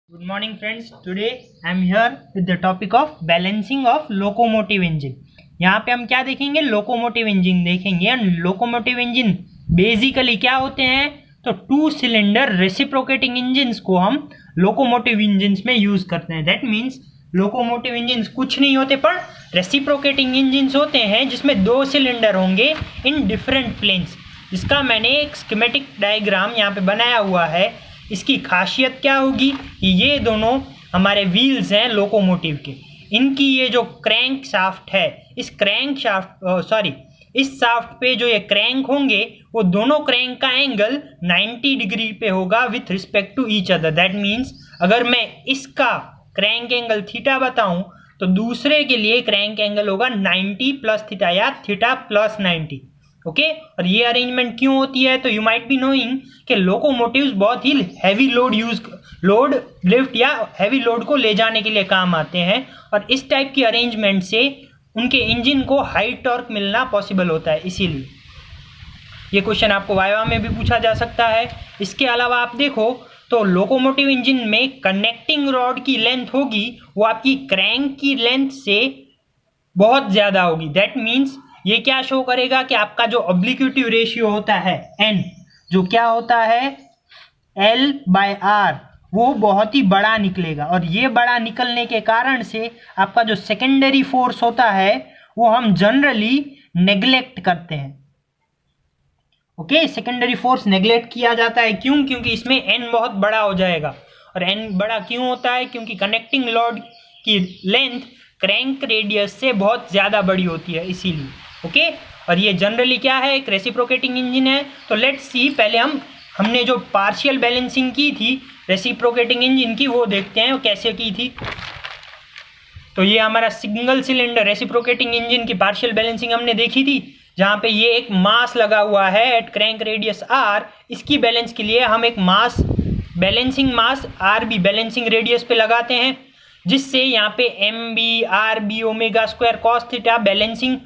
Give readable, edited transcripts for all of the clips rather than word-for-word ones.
Good morning friends. Today I am here with the topic of balancing of locomotive engine. यहाँ पे हम क्या देखेंगे? लोकोमोटिव इंजन देखेंगे। एंड लोकोमोटिव इंजन बेसिकली क्या होते हैं? तो टू सिलेंडर रेसिप्रोकेटिंग इंजन्स को हम लोकोमोटिव इंजन्स में यूज करते हैं। दैट मीन्स लोकोमोटिव इंजन्स कुछ नहीं होते पर रेसिप्रोकेटिंग इंजन्स होते हैं जिसमें दो सिलेंडर होंगे इन डिफरेंट प्लेन्स। जिसका मैंने एक स्कीमेटिक डायग्राम यहाँ पे बनाया हुआ है। इसकी खासियत क्या होगी कि ये दोनों हमारे व्हील्स हैं लोकोमोटिव के। इनकी ये जो क्रैंक शाफ्ट है, इस क्रैंक शाफ्ट इस शाफ्ट पे जो ये क्रैंक होंगे वो दोनों क्रैंक का एंगल 90 डिग्री पे होगा with respect to each other. That means अगर मैं इसका क्रैंक एंगल थीटा बताऊं तो दूसरे के लिए क्रैंक एंगल होगा 90 प्लस थीटा या थीटा प्लस 90। ओके और ये अरेंजमेंट क्यों होती है? तो यू माइट बी नोइंग कि लोकोमोटिव्स बहुत ही हैवी लोड लिफ्ट या हैवी लोड को ले जाने के लिए काम आते हैं और इस टाइप की अरेंजमेंट से उनके इंजन को हाई टॉर्क मिलना पॉसिबल होता है। इसीलिए ये क्वेश्चन आपको वाइवा में भी पूछा जा सकता है। इसके अलावा आप देखो तो लोकोमोटिव इंजन में कनेक्टिंग रॉड की लेंथ होगी वो आपकी क्रैंक की लेंथ से बहुत ज़्यादा होगी। दैट मीन्स ये क्या शो करेगा कि आपका जो ऑब्लिक्विटी रेशियो होता है एन, जो क्या होता है L/R, वो बहुत ही बड़ा निकलेगा और ये बड़ा निकलने के कारण से आपका जो सेकेंडरी फोर्स होता है वो हम जनरली नेग्लेक्ट करते हैं। ओके, सेकेंडरी फोर्स नेग्लेक्ट किया जाता है। क्यों? क्योंकि इसमें n बहुत बड़ा हो जाएगा। और n बड़ा क्यों होता है? क्योंकि कनेक्टिंग रॉड की लेंथ क्रैंक रेडियस से बहुत ज़्यादा बड़ी होती है, इसीलिए। ओके और ये जनरली क्या है? एक रेसिप्रोकेटिंग इंजन है। तो लेट्स सी, पहले हमने जो पार्शियल बैलेंसिंग की थी रेसिप्रोकेटिंग इंजन की वो देखते हैं वो कैसे की थी। तो ये हमारा सिंगल सिलेंडर रेसिप्रोकेटिंग इंजन की पार्शियल बैलेंसिंग हमने देखी थी, जहाँ पे ये एक मास लगा हुआ है एट क्रैंक रेडियस R। इसकी बैलेंस के लिए हम एक balancing mass RB balancing radius पे लगाते हैं, जिससे यहाँ पे MB RB omega square cos theta balancing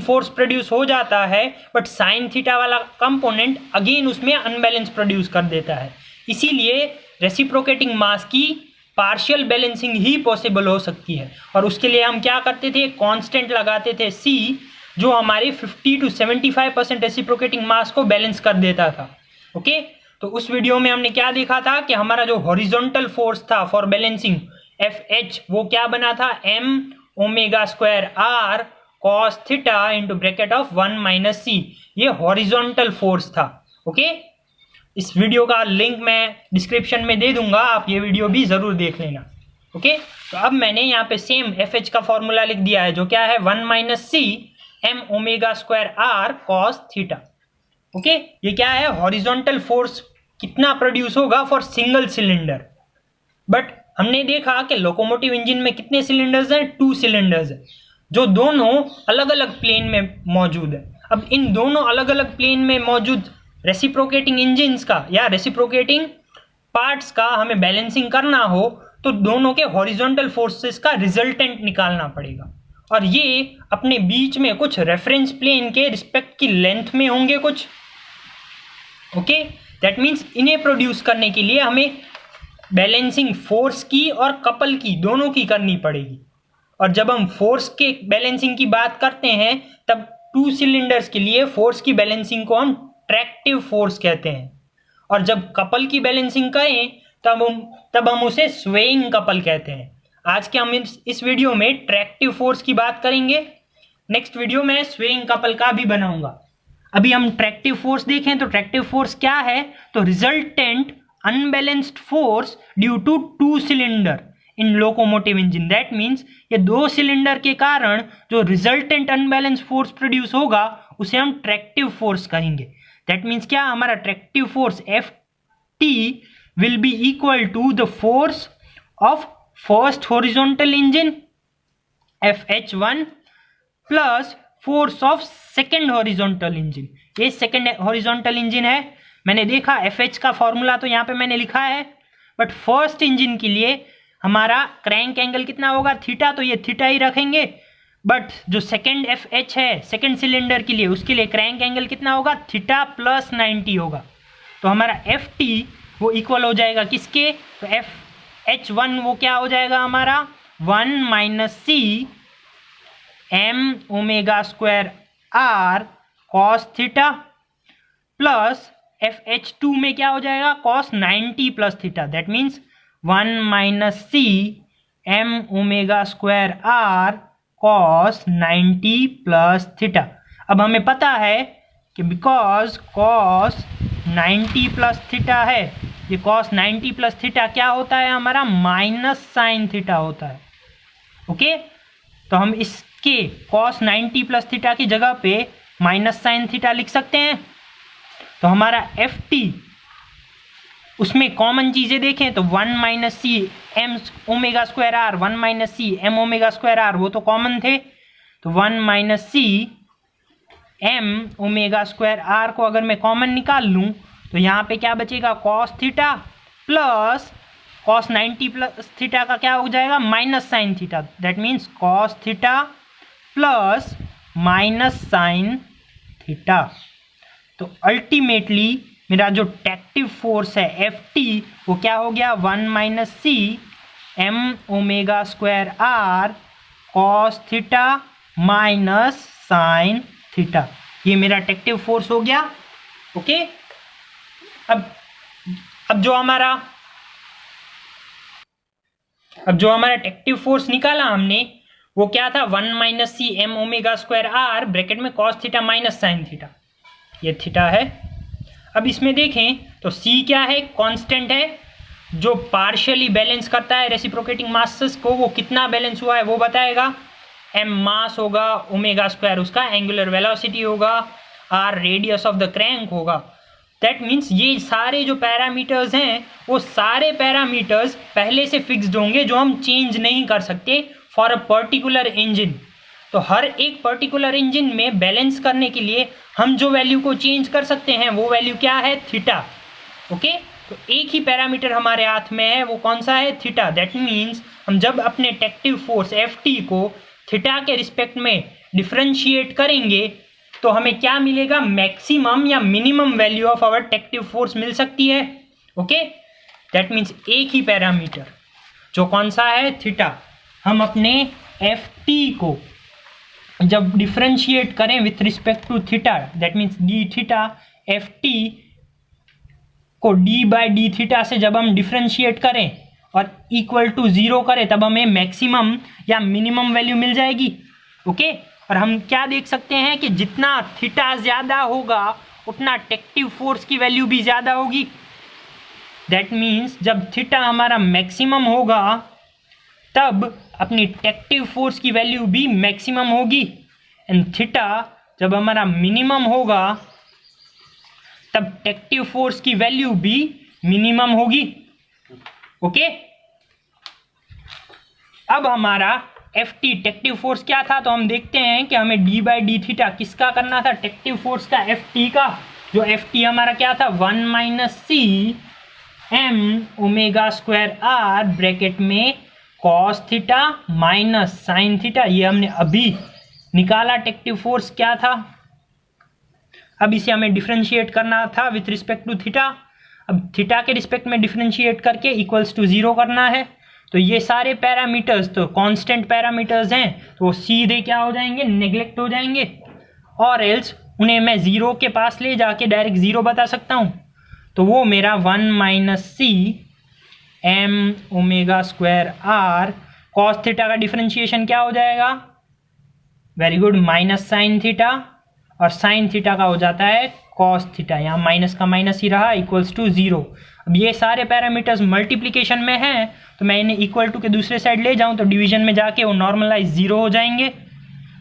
force produce हो जाता है। बट साइन थीटा वाला कंपोनेंट अगेन उसमें अनबैलेंस प्रोड्यूस कर देता है। इसीलिए रेसिप्रोकेटिंग मास की पार्शियल बैलेंसिंग ही पॉसिबल हो सकती है। और उसके लिए हम क्या करते थे? कांस्टेंट लगाते थे C, जो हमारे 50 to 75% रेसिप्रोकेटिंग मास को बैलेंस कर देता था। ओके तो उस वीडियो में हमने क्या देखा था कि हमारा जो हॉरिजॉन्टल फोर्स था फॉर बैलेंसिंग FH, वो क्या बना था? M omega square R cos theta into bracket of 1 minus C। ये हॉरिजॉन्टल फोर्स था। ओके इस वीडियो का लिंक मैं डिस्क्रिप्शन में दे दूंगा, आप ये वीडियो भी जरूर देख लेना। ओके तो अब मैंने यहाँ पे सेम FH का फॉर्मूला लिख दिया है, जो क्या है 1 minus C M omega square R cos theta. Okay ये क्या है? हॉरिजॉन्टल फोर्स कितना प्रोड्यूस होगा फॉर सिंगल सिलेंडर। बट हमने देखा कि लोकोमोटिव इंजन में कितने सिलेंडर्स हैं? 2 सिलेंडर्स हैं, जो दोनों अलग अलग प्लेन में मौजूद है। अब इन दोनों अलग अलग प्लेन में मौजूद रेसिप्रोकेटिंग इंजन्स का या रेसिप्रोकेटिंग पार्ट्स का हमें बैलेंसिंग करना हो तो दोनों के हॉरिजॉन्टल फोर्सेस का रिजल्टेंट निकालना पड़ेगा। और ये अपने बीच में कुछ रेफरेंस प्लेन के रिस्पेक्ट की लेंथ में होंगे कुछ। ओके दैट मीन्स इन्हें प्रोड्यूस करने के लिए हमें बैलेंसिंग फोर्स की और कपल की दोनों की करनी पड़ेगी। और जब हम फोर्स के बैलेंसिंग की बात करते हैं तब 2 सिलेंडर्स के लिए फोर्स की बैलेंसिंग को हम ट्रैक्टिव फोर्स कहते हैं। और जब कपल की बैलेंसिंग करें तब हम उसे स्वेइंग कपल कहते हैं। आज के हम इस वीडियो में ट्रैक्टिव फोर्स की बात करेंगे। नेक्स्ट वीडियो में स्वेइंग कपल का भी बनाऊंगा। अभी हम ट्रैक्टिव फोर्स देखें तो ट्रैक्टिव फोर्स क्या है? तो resultant unbalanced force due to 2 cylinder in locomotive engine. That means ये 2 सिलेंडर के कारण जो रिजल्टेंट अनबैलेंस फोर्स प्रोड्यूस होगा उसे हम ट्रैक्टिव फोर्स कहेंगे। दैट मीन्स क्या? हमारा tractive force FT will be equal to the force of first horizontal engine FH1 plus force of second horizontal engine. ये सेकेंड हॉरिजॉन्टल इंजन है। मैंने देखा FH का फॉर्मूला तो यहाँ पे मैंने लिखा है, बट फर्स्ट इंजन के लिए हमारा क्रैंक एंगल कितना होगा? थीटा, तो ये थीटा ही रखेंगे। बट जो सेकेंड FH है सेकेंड सिलेंडर के लिए, उसके लिए क्रैंक एंगल कितना होगा? थीटा प्लस 90 होगा। तो हमारा FT वो इक्वल हो जाएगा किसके, तो H1 वो क्या हो जाएगा हमारा 1 minus C M omega square R cos theta plus FH2 में क्या हो जाएगा cos 90 plus theta, that means 1 minus C M omega square R cos 90 plus theta. अब हमें पता है कि बिकॉज कॉस 90 प्लस थीटा है, ये कॉस 90 प्लस थीटा क्या होता है हमारा माइनस साइन थीटा होता है। ओके, तो हम इसके कॉस 90 प्लस थीटा की जगह पे माइनस साइन थीटा लिख सकते हैं। तो हमारा FT उसमें कॉमन चीज़ें देखें तो 1 minus C M omega square R 1 minus C M omega square R वो तो कॉमन थे, तो 1 minus C M omega square R को अगर मैं कॉमन निकाल लूँ तो यहाँ पे क्या बचेगा cos theta plus cos 90 plus theta का क्या हो जाएगा minus sine theta, that means cos theta plus minus sine theta. तो अल्टीमेटली मेरा जो टेक्टिव फोर्स है FT वो क्या हो गया 1 minus C M omega square R cos theta minus sine theta, ये मेरा टेक्टिव फोर्स हो गया। ओके, अब जो हमारा टेक्टिव फोर्स निकाला हमने वो क्या था 1 minus C M omega square R bracket में cos theta minus sine theta, ये थीटा है। अब इसमें देखें तो C क्या है कांस्टेंट है जो पार्शियली बैलेंस करता है रेसिप्रोकेटिंग मासेस को, वो कितना बैलेंस हुआ है वो बताएगा। M मास होगा, ओमेगा स्क्वायर उसका एंगुलर वेलोसिटी होगा, R radius of the crank होगा। दैट मीन्स ये सारे जो पैरामीटर्स हैं वो सारे पैरामीटर्स पहले से फिक्स्ड होंगे जो हम चेंज नहीं कर सकते फॉर अ पर्टिकुलर इंजन। तो हर एक पर्टिकुलर इंजन में बैलेंस करने के लिए हम जो वैल्यू को चेंज कर सकते हैं वो वैल्यू क्या है थीटा। ओके, तो एक ही पैरामीटर हमारे हाथ में है, वो कौन सा है थीटा। दैट मीन्स हम जब अपने टेक्टिव फोर्स FT को थीटा के रिस्पेक्ट में डिफरेंशिएट करेंगे तो हमें क्या मिलेगा मैक्सिमम या minimum value of our tractive force मिल सकती है। ओके, दैट मीन्स एक ही पैरामीटर जो कौन सा है थीटा, हम अपने FT को जब डिफरेंशिएट करें with respect to theta, that means D theta FT को d बाई डी थीटा से जब हम डिफरेंशिएट करें और इक्वल टू 0 करें तब हमें मैक्सिमम या मिनिमम वैल्यू मिल जाएगी। ओके, और हम क्या देख सकते हैं कि जितना थीटा ज़्यादा होगा उतना टेक्टिव फोर्स की वैल्यू भी ज़्यादा होगी। दैट मीन्स जब थीटा हमारा मैक्सिमम होगा तब अपनी टेक्टिव फोर्स की वैल्यू भी मैक्सिमम होगी, एंड थीटा जब हमारा मिनिमम होगा तब टेक्टिव फोर्स की वैल्यू भी मिनिमम होगी। ओके, अब हमारा FT टेक्टिव फोर्स क्या था, तो हम देखते हैं कि हमें d बाई डी थीटा किसका करना था टेक्टिव फोर्स का FT का, जो FT हमारा क्या था 1 minus C M omega square R bracket में cos theta minus sine theta, ये हमने अभी निकाला टेक्टिव फोर्स क्या था। अब इसे हमें डिफरेंशिएट करना था विथ रिस्पेक्ट टू थीटा, अब थीटा के रिस्पेक्ट में डिफरेंशिएट करके इक्वल्स टू 0 करना है। तो ये सारे पैरामीटर्स तो कांस्टेंट पैरामीटर्स हैं तो वो सीधे क्या हो जाएंगे नेग्लेक्ट हो जाएंगे, और एल्स उन्हें मैं 0 के पास ले जाके डायरेक्ट 0 बता सकता हूँ। तो वो मेरा 1 minus C M omega square R cos theta का डिफरेंशिएशन क्या हो जाएगा, very good, minus sine theta, और साइन थीटा का हो जाता है कॉस थीटा, यहाँ माइनस का माइनस ही रहा इक्वल्स टू 0। अब ये सारे पैरामीटर्स मल्टीप्लिकेशन में हैं तो मैं इन्हें इक्वल टू के दूसरे साइड ले जाऊँ तो डिवीजन में जाके वो नॉर्मलाइज 0 हो जाएंगे।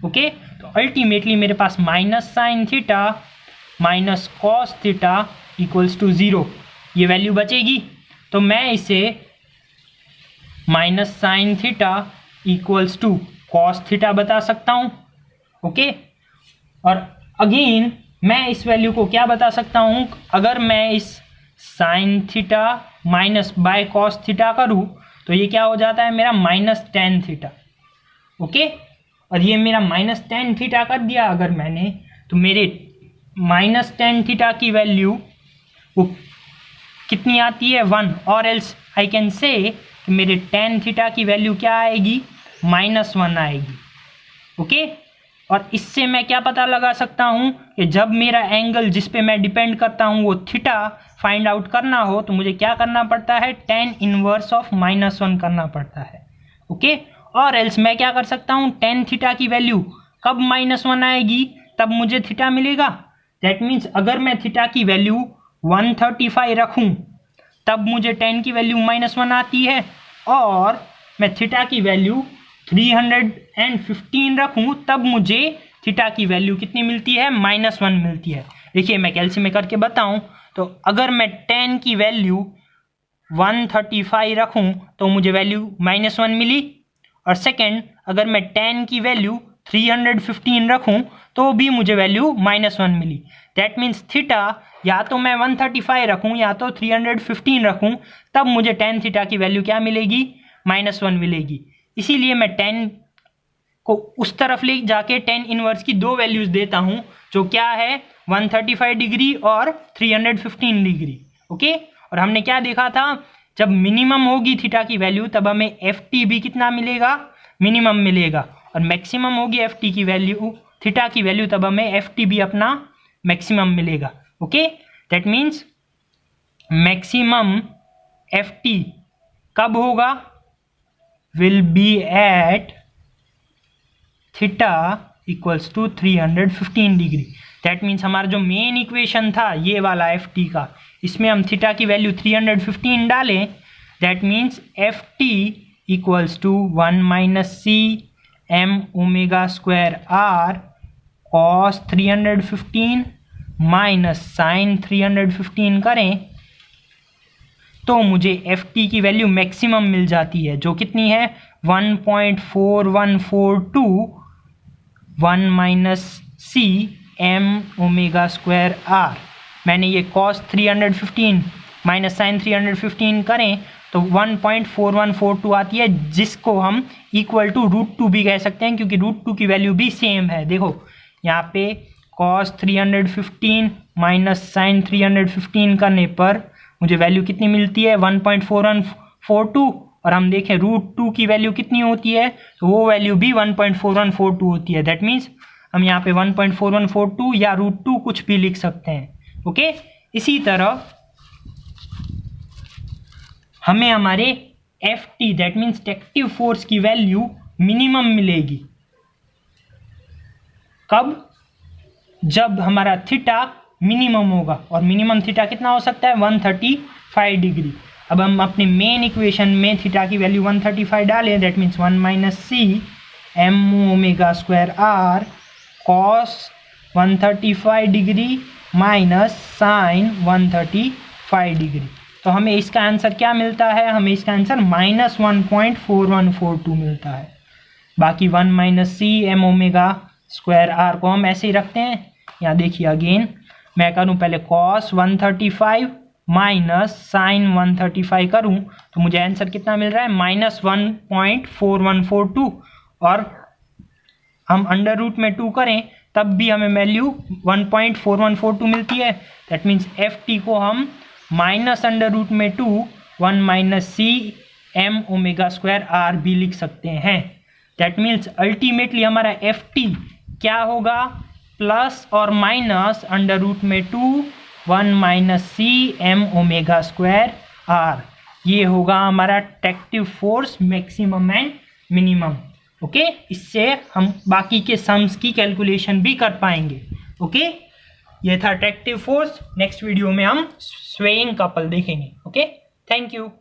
ओके, तो अल्टीमेटली मेरे पास minus sine theta minus cos theta equals to 0 ये वैल्यू बचेगी। तो मैं इसे minus sine theta equals to cos theta बता सकता हूँ। ओके, और अगेन मैं इस वैल्यू को क्या बता सकता हूँ, अगर मैं इस sign theta minus by cos theta करूँ तो ये क्या हो जाता है मेरा माइनस टेन थीटा। ओके, और ये मेरा माइनस टेन थीटा कर दिया अगर मैंने, तो मेरे माइनस टेन थीटा की वैल्यू वो कितनी आती है 1, और एल्स आई कैन से कि मेरे टेन थीटा की वैल्यू क्या आएगी -1 आएगी। ओके, और इससे मैं क्या पता लगा सकता हूँ कि जब मेरा एंगल जिस पे मैं डिपेंड करता हूँ वो थीटा फाइंड आउट करना हो तो मुझे क्या करना पड़ता है, tan इनवर्स ऑफ -1 करना पड़ता है। ओके, और एल्स मैं क्या कर सकता हूँ, tan थीटा की वैल्यू कब -1 आएगी तब मुझे थीटा मिलेगा। दैट मीन्स अगर मैं थीटा की वैल्यू 135 रखूँ तब मुझे tan की वैल्यू -1 आती है, और मैं थीटा की वैल्यू 315 रखूँ तब मुझे थीटा की वैल्यू कितनी मिलती है, -1 मिलती है। देखिए मैं कैलसी में करके बताऊँ तो अगर मैं tan की वैल्यू 135 रखूँ तो मुझे वैल्यू -1 मिली, और सेकंड अगर मैं tan की वैल्यू 315 रखूँ तो भी मुझे वैल्यू -1 मिली। दैट मीन्स थीटा या तो मैं 135 रखूँ या तो 315 रखूँ तब मुझे tan थीटा की वैल्यू क्या मिलेगी, -1 मिलेगी। इसीलिए मैं tan को उस तरफ ले जाके tan इनवर्स की दो वैल्यूज देता हूँ जो क्या है 135 डिग्री और 315 डिग्री। ओके, और हमने क्या देखा था, जब मिनिमम होगी थीटा की वैल्यू तब हमें FT भी कितना मिलेगा, मिनिमम मिलेगा, और मैक्सिमम होगी FT की वैल्यू, थीटा की वैल्यू, तब हमें FT भी अपना मैक्सिमम मिलेगा। Okay, that means maximum FT कब होगा, will be at theta equals to 315 degree. That means हमारा जो मेन इक्वेशन था ये वाला FT का, इसमें हम थीटा की वैल्यू 315 डालें। That means FT equals to 1 - c m omega square r cos 315 minus sine 315 करें तो मुझे FT की वैल्यू मैक्सिमम मिल जाती है, जो कितनी है 1.4142 1 - c m omega square r। मैंने ये cos 315 माइनस साइन 315 करें तो 1.4142 आती है, जिसको हम इक्वल टू √2 भी कह सकते हैं क्योंकि √2 की वैल्यू भी सेम है। देखो यहाँ पे cos 315 माइनस साइन 315 करने पर मुझे वैल्यू कितनी मिलती है 1.4142, और हम देखें √2 की वैल्यू कितनी होती है तो वो वैल्यू भी 1.4142 होती है। दैट मीन्स हम यहाँ पे 1.4142 या √2 कुछ भी लिख सकते हैं। ओके, इसी तरह हमें हमारे FT दैट मीन्स टेक्टिव फोर्स की वैल्यू मिनिमम मिलेगी कब, जब हमारा थीटा मिनिमम होगा, और मिनिमम थीटा कितना हो सकता है 135 डिग्री। अब हम अपने मेन इक्वेशन में थीटा की वैल्यू 135 डालें, that means 1 - c m omega square r cos 135 degree minus sine 135 degree. तो हमें इसका आंसर क्या मिलता है, हमें इसका आंसर -1.4142 मिलता है। बाकी 1 - c m omega square r को हम ऐसे ही रखते हैं। यहाँ देखिए अगेन मैं करूँ पहले cos 135 माइनस साइन 135 करूँ तो मुझे आंसर कितना मिल रहा है -1.4142, और हम अंडर रूट में 2 करें तब भी हमें वैल्यू 1.4142 मिलती है। दैट मीन्स FT को हम माइनस अंडर रूट में 2 1 - c m omega square r भी लिख सकते हैं। दैट मीन्स अल्टीमेटली हमारा FT क्या होगा, प्लस और माइनस अंडर रूट में 2 1 - c m omega square r। ये होगा हमारा tractive force maximum and minimum. Okay, इससे हम बाकी के सम्स की कैलकुलेशन भी कर पाएंगे। ओके, ये था टेक्टिव फोर्स। नेक्स्ट वीडियो में हम स्वेइंग कपल देखेंगे। Okay, thank you.